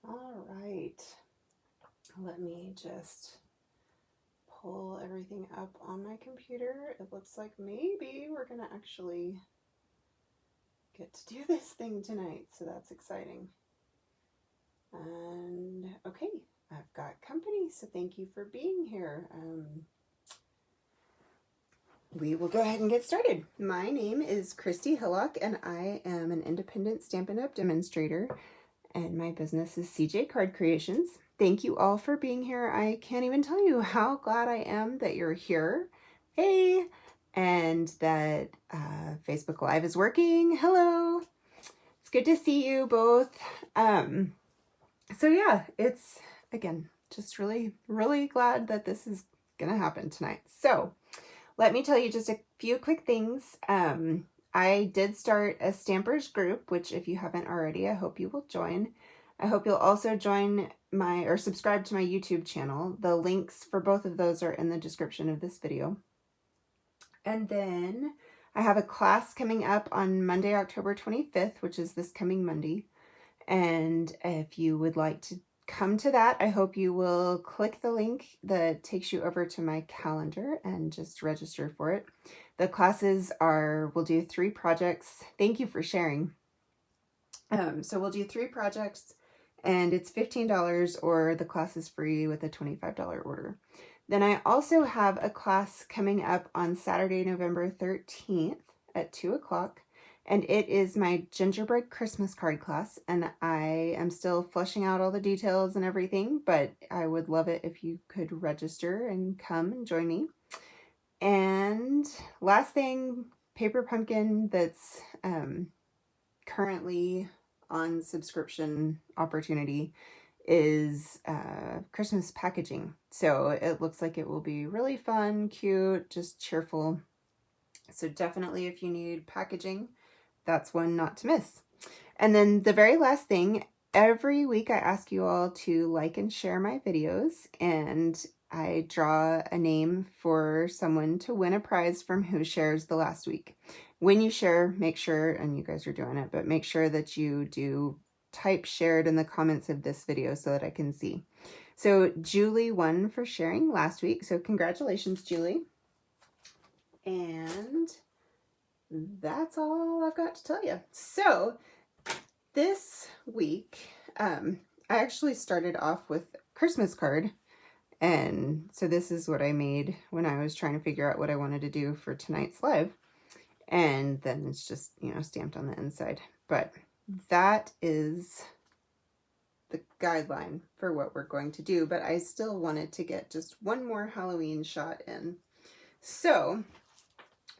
All right, let me just pull everything up on my computer. It looks like maybe we're gonna actually get to do this thing tonight, so that's exciting. And okay, I've got company, so thank you for being here. We will go ahead and get started. My name is Christy Hillock, and I am an independent Stampin' Up! Demonstrator, and my business is CJ Card Creations. Thank you all for being here. I can't even tell you how glad I am that you're here. Hey! And that Facebook Live is working. Hello! It's good to see you both. So yeah, it's, again, just really, really glad that this is gonna happen tonight. So let me tell you just a few quick things. I did start a Stampers group, which if you haven't already, I hope you will join. I hope you'll also join or subscribe to my YouTube channel. The links for both of those are in the description of this video. And then I have a class coming up on Monday, October 25th, which is this coming Monday. And if you would like to come to that, I hope you will click the link that takes you over to my calendar and just register for it. The classes we'll do 3 projects. Thank you for sharing. So we'll do 3 projects, and it's $15, or the class is free with a $25 order. Then I also have a class coming up on Saturday, November 13th at 2 o'clock. And it is my gingerbread Christmas card class, and I am still fleshing out all the details and everything, but I would love it if you could register and come and join me. And last thing, Paper Pumpkin, that's currently on subscription opportunity, is Christmas packaging. So it looks like it will be really fun, cute, just cheerful. So definitely, if you need packaging, that's one not to miss. And then the very last thing, every week I ask you all to like and share my videos, and I draw a name for someone to win a prize from who shares the last week. When you share, make sure, and you guys are doing it, but make sure that you do type shared in the comments of this video so that I can see. So Julie won for sharing last week, so congratulations, Julie. And that's all I've got to tell you. So this week, I actually started off with a Christmas card. And so this is what I made when I was trying to figure out what I wanted to do for tonight's live. And then it's just, stamped on the inside. But that is the guideline for what we're going to do. But I still wanted to get just one more Halloween shot in. So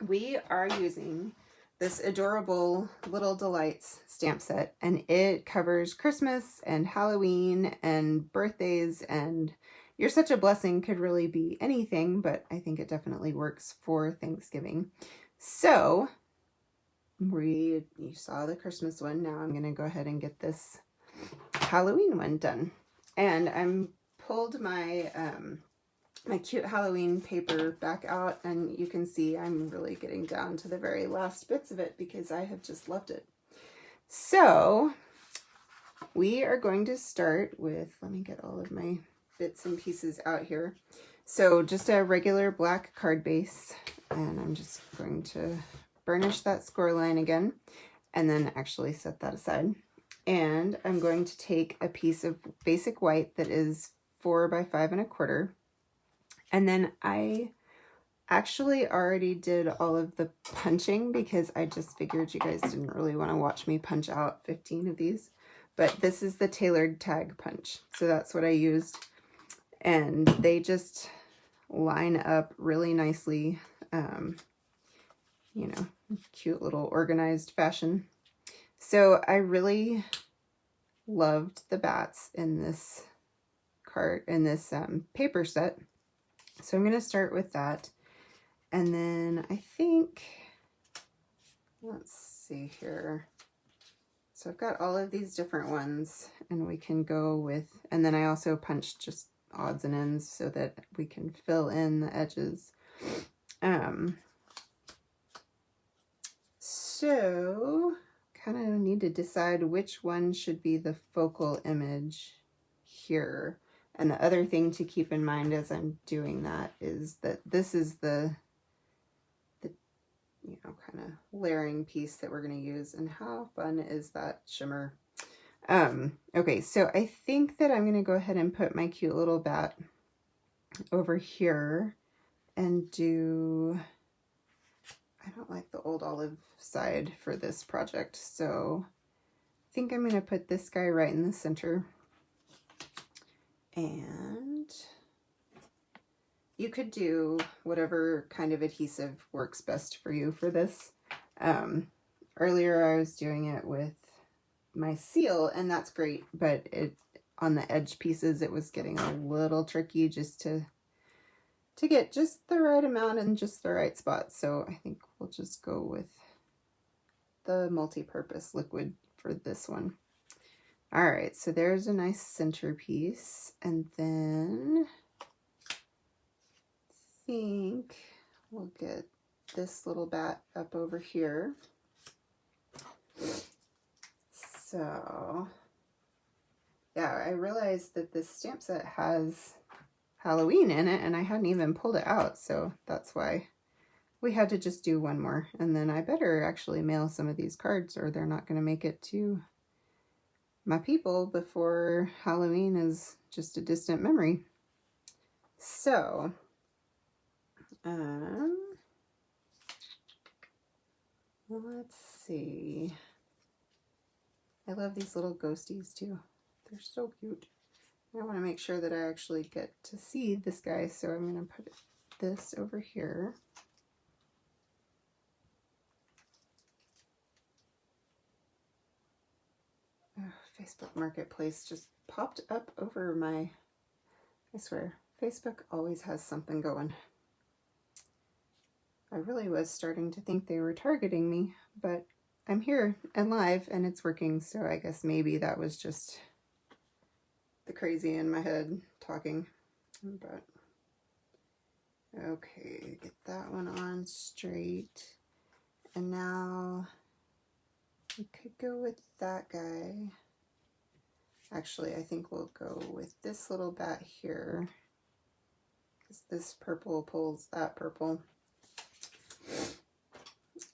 we are using this adorable Little Delights stamp set, and it covers Christmas and Halloween and birthdays, and You're Such a Blessing could really be anything, but I think it definitely works for Thanksgiving. So you saw the Christmas one. Now I'm going to go ahead and get this Halloween one done. And I'm pulled my my cute Halloween paper back out, and you can see I'm really getting down to the very last bits of it because I have just loved it. So we are going to start with, let me get all of my bits and pieces out here. So just a regular black card base, and I'm just going to burnish that score line again and then actually set that aside. And I'm going to take a piece of basic white that is 4 by 5 1/4. And then I actually already did all of the punching because I just figured you guys didn't really want to watch me punch out 15 of these. But this is the tailored tag punch. So that's what I used. And they just line up really nicely, cute little organized fashion. So I really loved the bats in this paper set. So I'm going to start with that. And then I think, let's see here. So I've got all of these different ones, and we can go with, and then I also punched just odds and ends so that we can fill in the edges. So, kind of need to decide which one should be the focal image here. And the other thing to keep in mind as I'm doing that is that this is the you know, kind of layering piece that we're going to use. And how fun is that shimmer? Okay, so I think that I'm going to go ahead and put my cute little bat over here and do, I don't like the old olive side for this project, so I think I'm going to put this guy right in the center. And you could do whatever kind of adhesive works best for you for this. Earlier I was doing it with my seal, and that's great, but on the edge pieces it was getting a little tricky just to get just the right amount and just the right spot. So I think we'll just go with the multi-purpose liquid for this one. All right, so there's a nice centerpiece, and then I think we'll get this little bat up over here. So yeah, I realized that this stamp set has Halloween in it, and I hadn't even pulled it out, so that's why we had to just do one more. And then I better actually mail some of these cards, or they're not going to make it to my people before Halloween is just a distant memory. So let's see. I love these little ghosties too. They're so cute. I want to make sure that I actually get to see this guy, so I'm going to put this over here. Oh, Facebook Marketplace just popped up over my, I swear, Facebook always has something going. I really was starting to think they were targeting me, but I'm here and live and it's working, so I guess maybe that was just the crazy in my head talking. But okay, get that one on straight. And now we could go with that guy. Actually, I think we'll go with this little bat here, because this purple pulls that purple.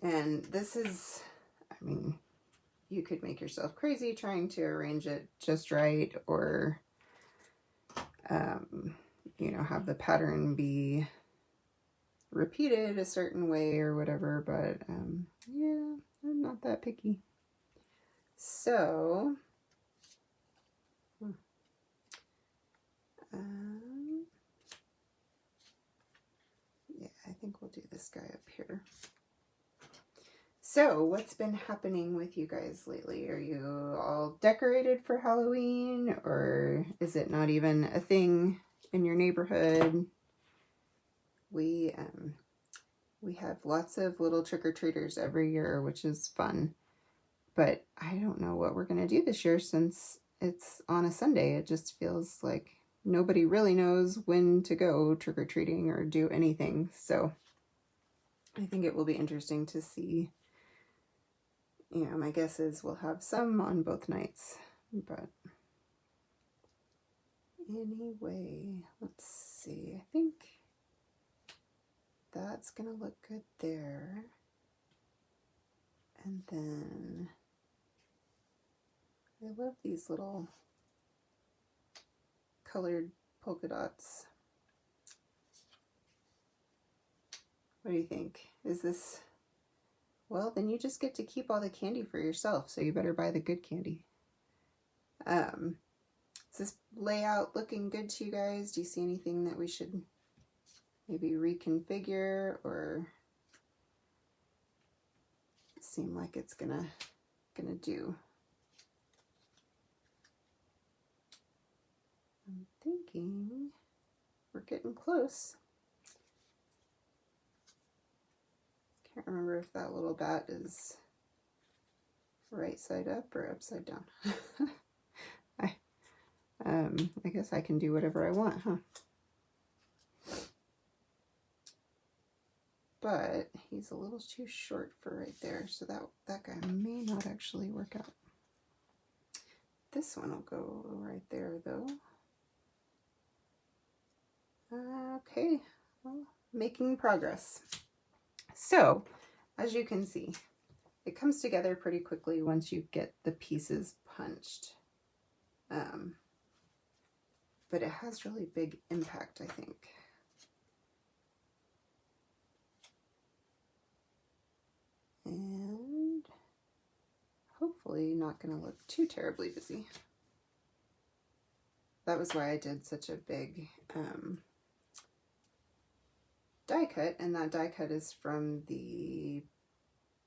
And this is, I mean, you could make yourself crazy trying to arrange it just right, or, you know, have the pattern be repeated a certain way or whatever, but yeah, I'm not that picky. So, yeah, I think we'll do this guy up here. So, what's been happening with you guys lately? Are you all decorated for Halloween, or is it not even a thing in your neighborhood? We have lots of little trick-or-treaters every year, which is fun. But I don't know what we're going to do this year since it's on a Sunday. It just feels like nobody really knows when to go trick-or-treating or do anything. So I think it will be interesting to see. You know, my guess is we'll have some on both nights. But anyway, let's see. I think that's going to look good there. And then I love these little colored polka dots. What do you think? Is this, well, then you just get to keep all the candy for yourself, so you better buy the good candy. Is this layout looking good to you guys? Do you see anything that we should maybe reconfigure, or seem like it's gonna do? I'm thinking we're getting close. Can't remember if that little bat is right side up or upside down. I guess I can do whatever I want, huh? But he's a little too short for right there, so that guy may not actually work out. This one will go right there though. Okay, well, making progress. So, as you can see, it comes together pretty quickly once you get the pieces punched. But it has really big impact, I think. And hopefully not going to look too terribly busy. That was why I did such a big die cut, and that die cut is from the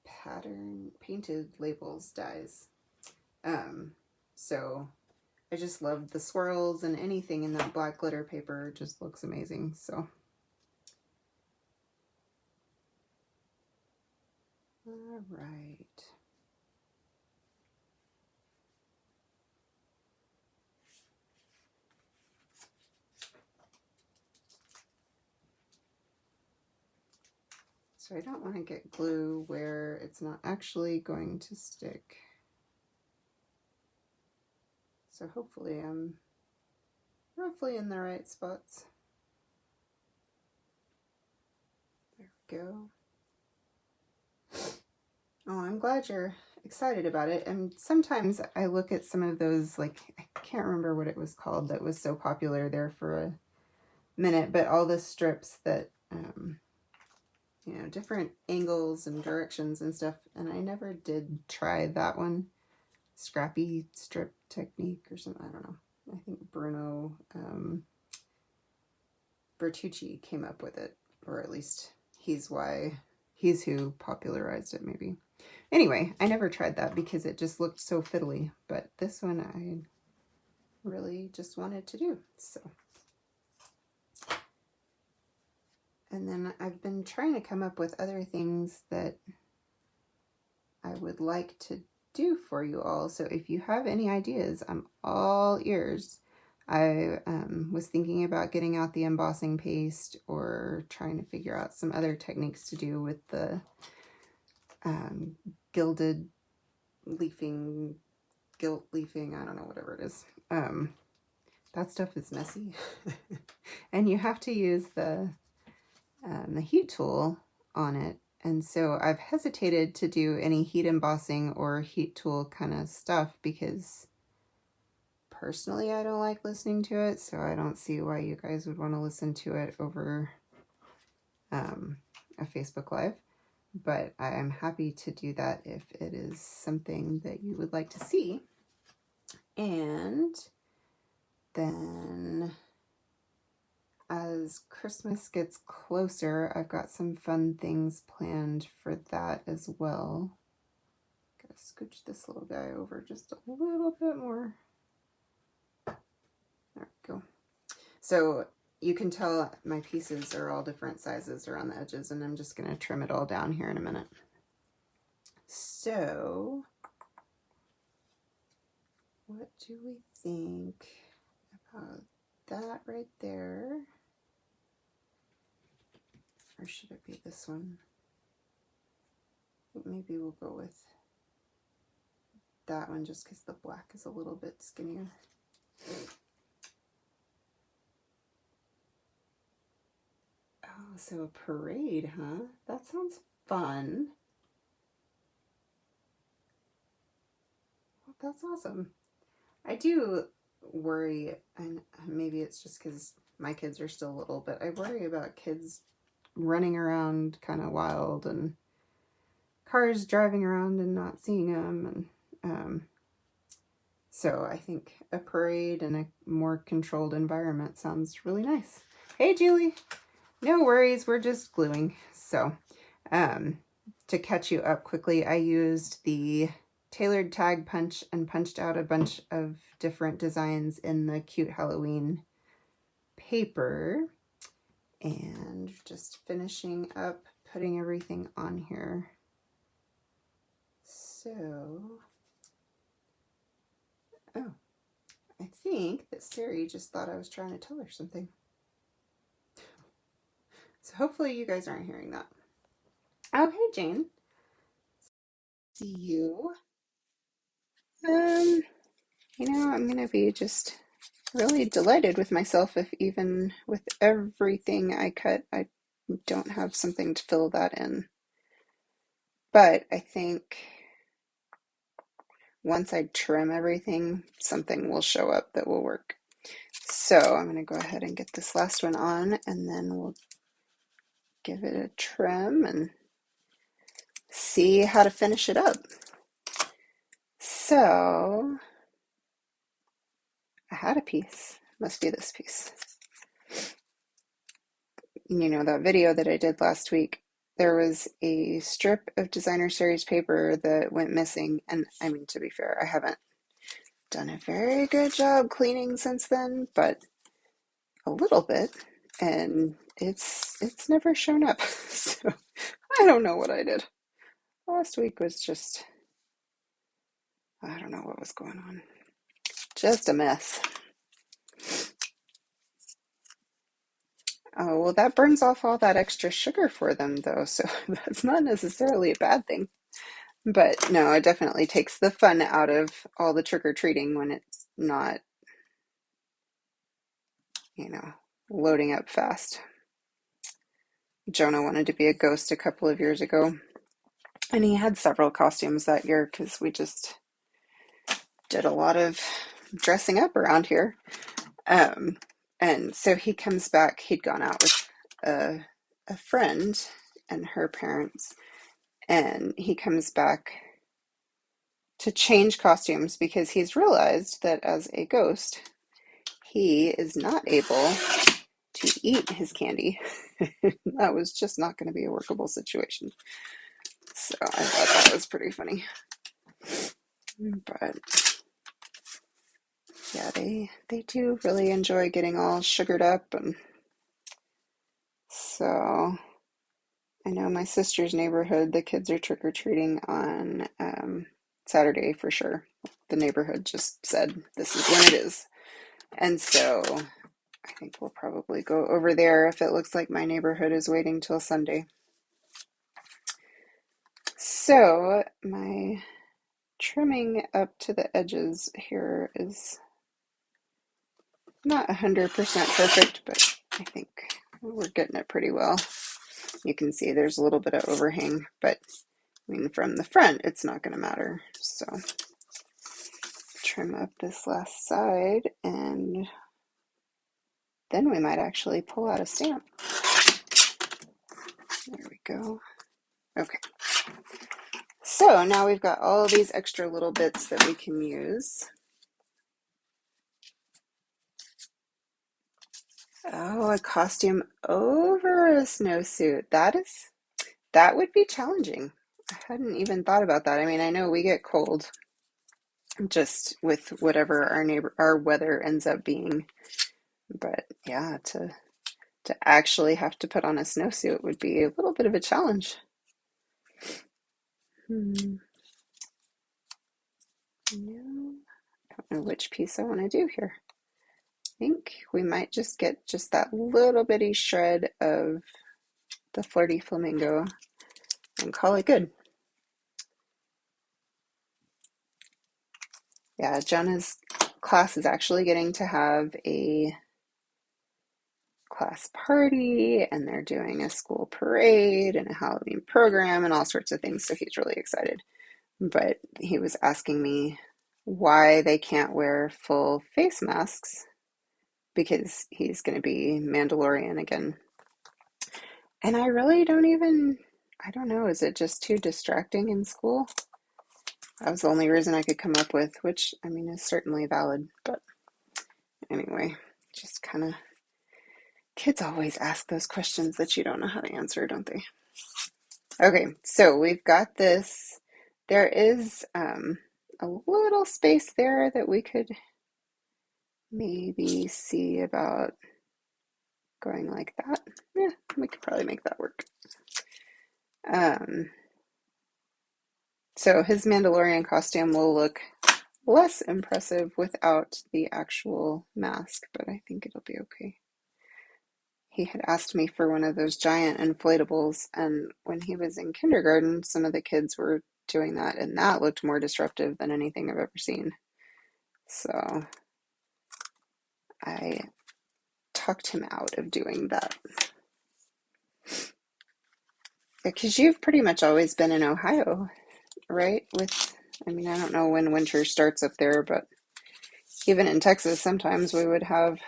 Pattern Painted Labels dies. So I just love the swirls, and anything in that black glitter paper just looks amazing. So all right. So I don't want to get glue where it's not actually going to stick. So hopefully I'm roughly in the right spots. There we go. Oh, I'm glad you're excited about it. And sometimes I look at some of those, like, I can't remember what it was called that was so popular there for a minute, but all the strips that, you know, different angles and directions and stuff. And I never did try that one. Scrappy strip technique or something. I don't know. I think Bruno Bertucci came up with it, or at least he's who popularized it, maybe. Anyway, I never tried that because it just looked so fiddly, but this one I really just wanted to do. So, and then I've been trying to come up with other things that I would like to do for you all. So if you have any ideas, I'm all ears. I was thinking about getting out the embossing paste, or trying to figure out some other techniques to do with the gilded leafing, gilt leafing, I don't know, whatever it is. That stuff is messy. And you have to use the heat tool on it. And so I've hesitated to do any heat embossing or heat tool kind of stuff because personally I don't like listening to it, so I don't see why you guys would want to listen to it over a Facebook Live. But I am happy to do that if it is something that you would like to see. And then as Christmas gets closer, I've got some fun things planned for that as well. Gotta scooch this little guy over just a little bit more. There we go. So you can tell my pieces are all different sizes around the edges, and I'm just gonna trim it all down here in a minute. So what do we think about that right there? Or should it be this one? I think maybe we'll go with that one just because the black is a little bit skinnier. Oh, so a parade, huh? That sounds fun. Well, that's awesome. I do worry, and maybe it's just because my kids are still little, but I worry about kids running around kind of wild and cars driving around and not seeing them. And so I think a parade in a more controlled environment sounds really nice. Hey, Julie. No worries, we're just gluing. So to catch you up quickly, I used the tailored tag punch and punched out a bunch of different designs in the cute Halloween paper, and just finishing up putting everything on here. So, oh, I think that Siri just thought I was trying to tell her something. So hopefully you guys aren't hearing that. Oh, hey, Jane. See you. I'm gonna be just really delighted with myself if even with everything I cut, I don't have something to fill that in. But I think once I trim everything, something will show up that will work. So I'm gonna go ahead and get this last one on, and then we'll give it a trim and see how to finish it up. So I had a piece, must be this piece. That video that I did last week, there was a strip of designer series paper that went missing. And I mean, to be fair, I haven't done a very good job cleaning since then, but a little bit. And it's never shown up. So I don't know what I did. Last week was just, I don't know what was going on. Just a mess. Oh, well, that burns off all that extra sugar for them, though, so that's not necessarily a bad thing. But no, it definitely takes the fun out of all the trick-or-treating when it's not, loading up fast. Jonah wanted to be a ghost a couple of years ago, and he had several costumes that year because we just did a lot of dressing up around here. Um, and so he comes back, he'd gone out with a friend and her parents, and he comes back to change costumes because he's realized that as a ghost, he is not able to eat his candy. That was just not going to be a workable situation. So I thought that was pretty funny. But yeah, they do really enjoy getting all sugared up, and so I know my sister's neighborhood, the kids are trick-or-treating on Saturday for sure. The neighborhood just said this is when it is. And so I think we'll probably go over there if it looks like my neighborhood is waiting till Sunday. So my trimming up to the edges here is not 100% perfect, but I think we're getting it pretty well. You can see there's a little bit of overhang, but I mean, from the front, it's not going to matter. So trim up this last side, and then we might actually pull out a stamp. There we go. Okay. So now we've got all these extra little bits that we can use. Oh, a costume over a snowsuit. That would be challenging. I hadn't even thought about that. I mean, I know we get cold just with whatever our weather ends up being. But yeah, to actually have to put on a snowsuit would be a little bit of a challenge. No, I don't know which piece I want to do here. I think we might just get just that little bitty shred of the Flirty Flamingo and call it good. Yeah, Jonah's class is actually getting to have a class party, and they're doing a school parade and a Halloween program and all sorts of things, so he's really excited. But he was asking me why they can't wear full face masks because he's going to be Mandalorian again. And I really I don't know, is it just too distracting in school? That was the only reason I could come up with, which, I mean, is certainly valid. But anyway, just kind of, kids always ask those questions that you don't know how to answer, don't they? Okay, so we've got this. There is a little space there that we could maybe see about going like that. Yeah, we could probably make that work. So his Mandalorian costume will look less impressive without the actual mask, but I think it'll be okay. he had asked me for one of those giant inflatables, and when he was in kindergarten, some of the kids were doing that, and that looked more disruptive than anything I've ever seen. So I talked him out of doing that. Because you've pretty much always been in Ohio, right? I mean, I don't know when winter starts up there, but even in Texas, sometimes we would have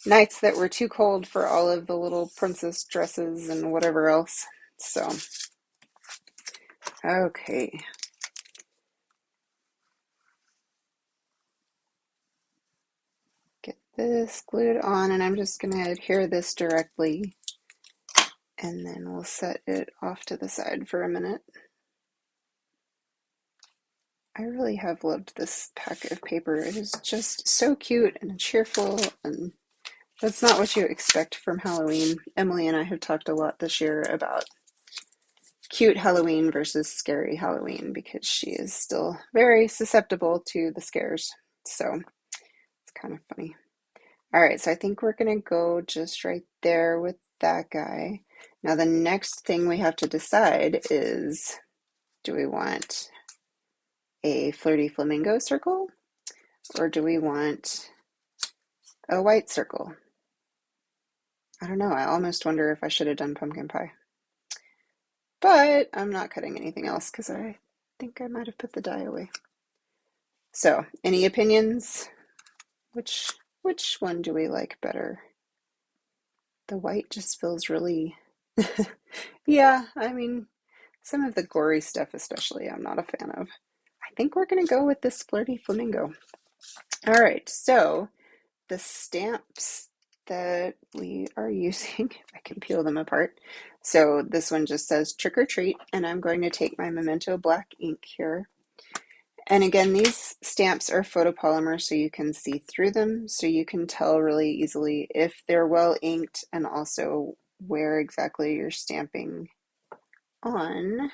nights that were too cold for all of the little princess dresses and whatever else. So, okay. Get this glued on, and I'm just going to adhere this directly, and then we'll set it off to the side for a minute. I really have loved this pack of paper. It is just so cute and cheerful, and that's not what you expect from Halloween. Emily and I have talked a lot this year about cute Halloween versus scary Halloween because she is still very susceptible to the scares. So it's kind of funny. All right, so I think we're going to go just right there with that guy. Now the next thing we have to decide is, do we want a flirty flamingo circle or do we want a white circle? I don't know. I almost wonder if I should have done pumpkin pie. But I'm not cutting anything else because I think I might have put the die away. So, any opinions? Which one do we like better? The white just feels really... Yeah, I mean, some of the gory stuff especially I'm not a fan of. I think we're going to go with this flirty flamingo. All right, so the stamps that we are using, if I can peel them apart. So this one just says trick or treat, and I'm going to take my Memento black ink here. And again, these stamps are photopolymer, so you can see through them, so you can tell really easily if they're well inked and also where exactly you're stamping on.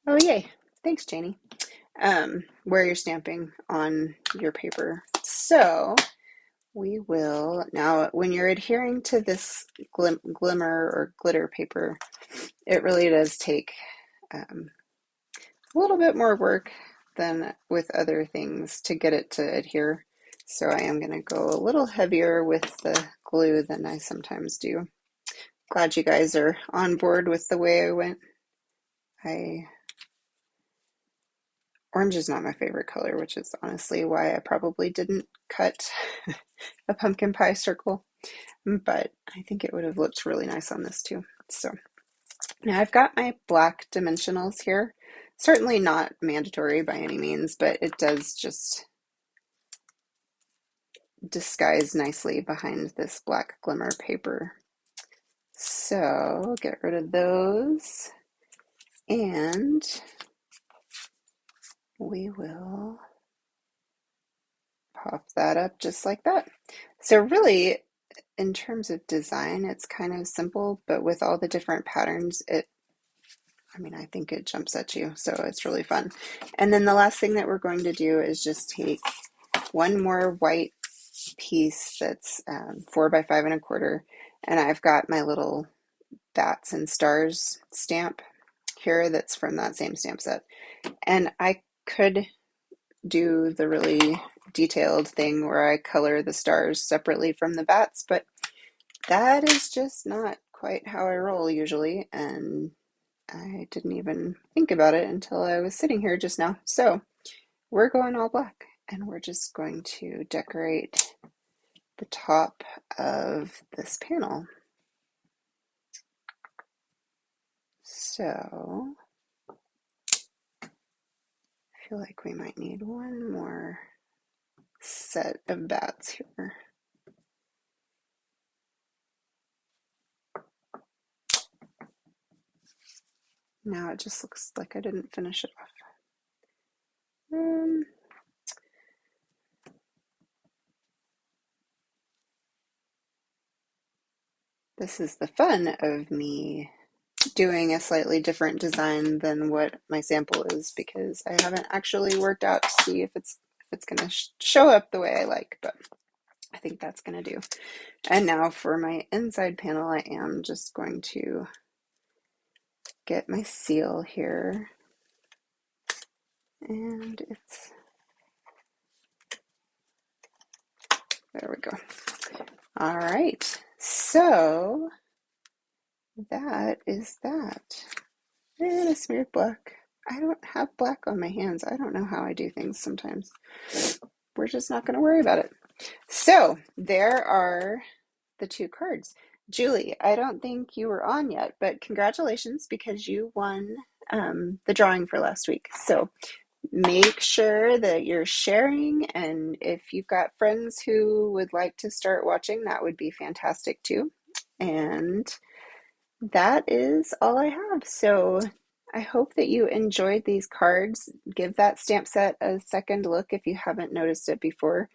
Oh, yay. Thanks, Janie. Where you're stamping on your paper. So we will, now when you're adhering to this glimmer or glitter paper, it really does take a little bit more work than with other things to get it to adhere. So I am going to go a little heavier with the glue than I sometimes do. Glad you guys are on board with the way I went. Orange is not my favorite color, which is honestly why I probably didn't cut a pumpkin pie circle, but I think it would have looked really nice on this too. So now I've got my black dimensionals here. Certainly not mandatory by any means, but it does just disguise nicely behind this black glimmer paper. So get rid of those, and we will pop that up just like that. So really, in terms of design, it's kind of simple, but with all the different patterns, I think it jumps at you, so it's really fun. And then the last thing that we're going to do is just take one more white piece that's 4 by 5 1/4, and I've got my little bats and stars stamp here that's from that same stamp set. And I could do the really detailed thing where I color the stars separately from the bats, but that is just not quite how I roll usually, and I didn't even think about it until I was sitting here just now. So we're going all black, and we're just going to decorate the top of this panel. So I feel like we might need one more set of bats here. Now it just looks like I didn't finish it off. This is the fun of me doing a slightly different design than what my sample is, because I haven't actually worked out to see if it's going to show up the way I like, but I think that's going to do. And now for my inside panel, I am just going to get my seal here. And it's, there we go. All right, so that is that. And a smeared black. I don't have black on my hands. I don't know how I do things sometimes. We're just not going to worry about it. So there are the 2 cards. Julie, I don't think you were on yet, but congratulations because you won the drawing for last week. So make sure that you're sharing, and if you've got friends who would like to start watching, that would be fantastic too. And that is all I have. So I hope that you enjoyed these cards. Give that stamp set a second look if you haven't noticed it before.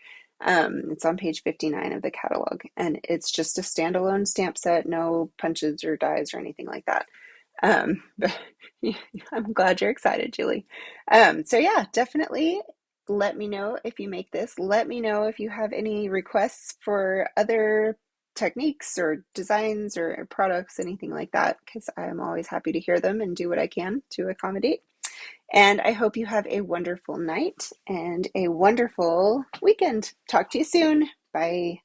It's on page 59 of the catalog, and it's just a standalone stamp set, no punches or dies or anything like that. But I'm glad you're excited, Julie. So yeah, definitely let me know if you make this. Let me know if you have any requests for other techniques or designs or products, anything like that, because I'm always happy to hear them and do what I can to accommodate. And I hope you have a wonderful night and a wonderful weekend. Talk to you soon. Bye.